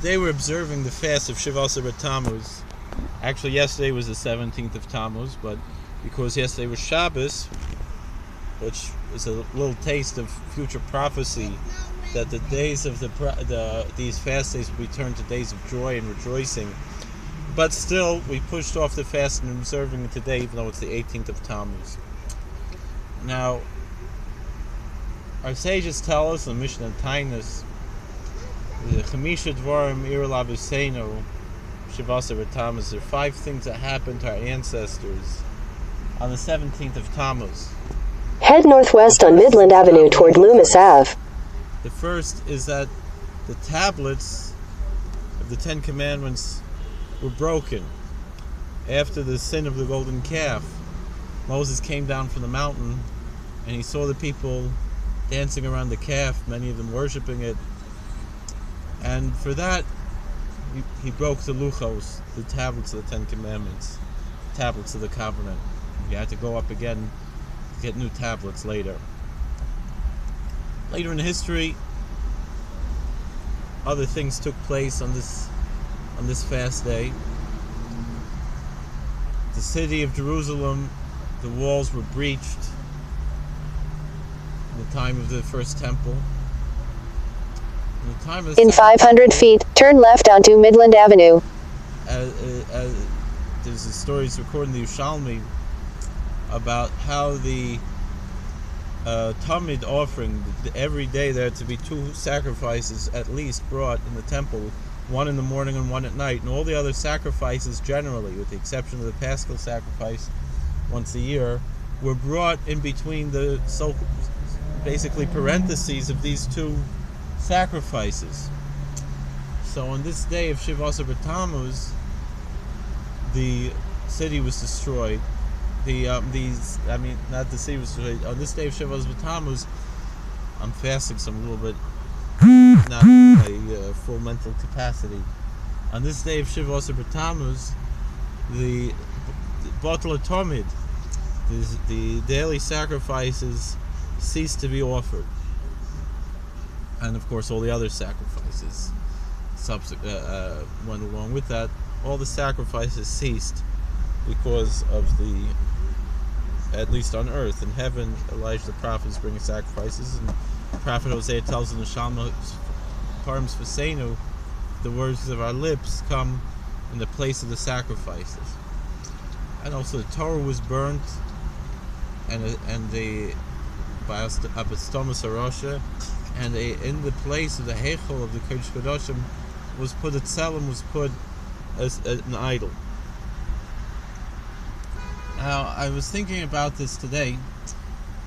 Today we're observing the fast of Shivasar Tammuz. Actually, yesterday was the 17th of Tammuz, but because yesterday was Shabbos, which is a little taste of future prophecy, that the days of these fast days will be turned to days of joy and rejoicing. But still, we pushed off the fast and observing it today, even though it's the 18th of Tammuz. Now, our sages tell us in Mishnah Tainus, the Chamisha Dvarim Ir Lavisenu Shivasar Tammuz. There are 5 things that happened to our ancestors on the 17th of Tammuz. Head northwest on Midland Avenue toward Loomis Ave. The first is that the tablets of the 10 Commandments were broken after the sin of the golden calf. Moses came down from the mountain and he saw the people dancing around the calf, many of them worshiping it. And for that, he broke the luchos, the tablets of the 10 Commandments, tablets of the covenant. He had to go up again to get new tablets later. Later in history, other things took place on this fast day. The city of Jerusalem, the walls were breached in the time of the first temple. In 500 feet, turn left onto Midland Avenue. There's stories recorded in the Yerushalmi about how the Tamid offering, every day there had to be 2 sacrifices at least brought in the temple, one in the morning and one at night, and all the other sacrifices generally, with the exception of the Paschal sacrifice once a year, were brought in between the basically parentheses of these 2 sacrifices. So on this day of Shivasar Tammuz, the city was destroyed. Not the city was destroyed. On this day of Shivasar Tammuz, I'm fasting, so I'm a little bit not a full mental capacity. On this day of Shivasar Tammuz, the Batal Tamid, the daily sacrifices ceased to be offered. And of course all the other sacrifices went along with that. All the sacrifices ceased because of at least on earth. In heaven, Elijah the prophet is bringing sacrifices, and the prophet Hosea tells in the Shalma Params Fasenu, the words of our lips come in the place of the sacrifices. And also the Torah was burnt, and by Apostomus Arosha, and in the place of the Heichel of the Kodesh Kodashim was put as an idol. Now, I was thinking about this today,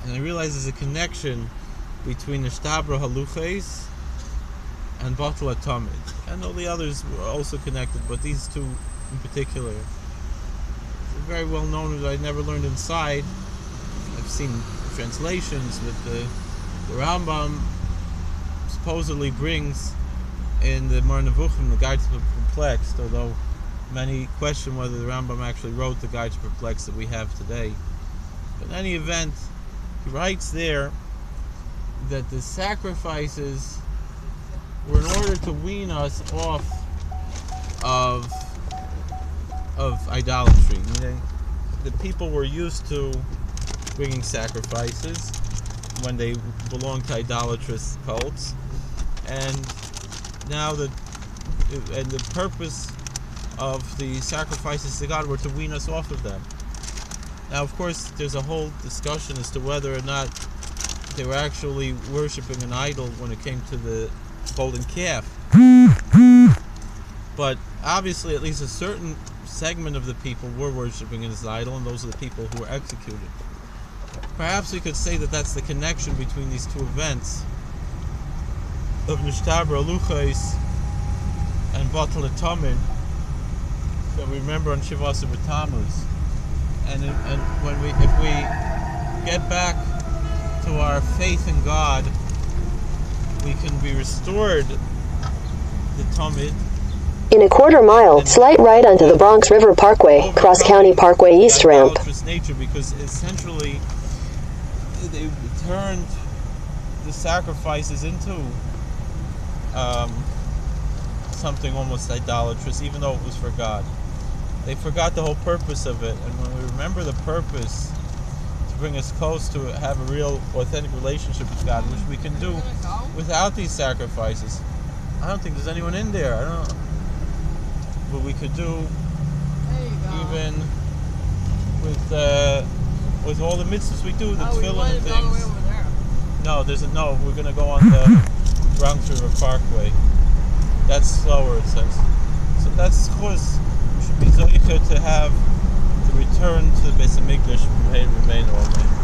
and I realized there's a connection between the Shtabra Haluches and Batal Tamid. And all the others were also connected, but these 2 in particular. They're very well known, that I never learned inside. I've seen translations with the Rambam supposedly brings in the Mar Nevuchim, the Guide to the Perplexed, although many question whether the Rambam actually wrote the Guide to the Perplexed that we have today. But in any event, he writes there that the sacrifices were in order to wean us off of idolatry. Meaning, the people were used to bringing sacrifices when they belonged to idolatrous cults, and now the purpose of the sacrifices to God were to wean us off of them. Now, of course, there's a whole discussion as to whether or not they were actually worshiping an idol when it came to the golden calf. But obviously, at least a certain segment of the people were worshiping this idol, and those are the people who were executed. Perhaps we could say that that's the connection between these 2 events of Nishtabra Luchais and Batal Tamid that we remember on Shivasar Tammuz. And if we get back to our faith in God, we can be restored the Tamid. In a quarter mile, slight right onto the Bronx River Parkway, Cross County Parkway East ramp. Nature, because essentially they turned the sacrifices into something almost idolatrous, even though it was for God. They forgot the whole purpose of it, and when we remember the purpose to bring us close to have a real, authentic relationship with God, which we can do without these sacrifices. I don't think there's anyone in there. I don't know. But we could do even with all the mitzvahs we do, the tefillin and things. No, we're gonna go on the Bronx River Parkway. That's slower, it says. So that's, of course, we should be zoicha to have the return to the Beis Hamikdash remain all day.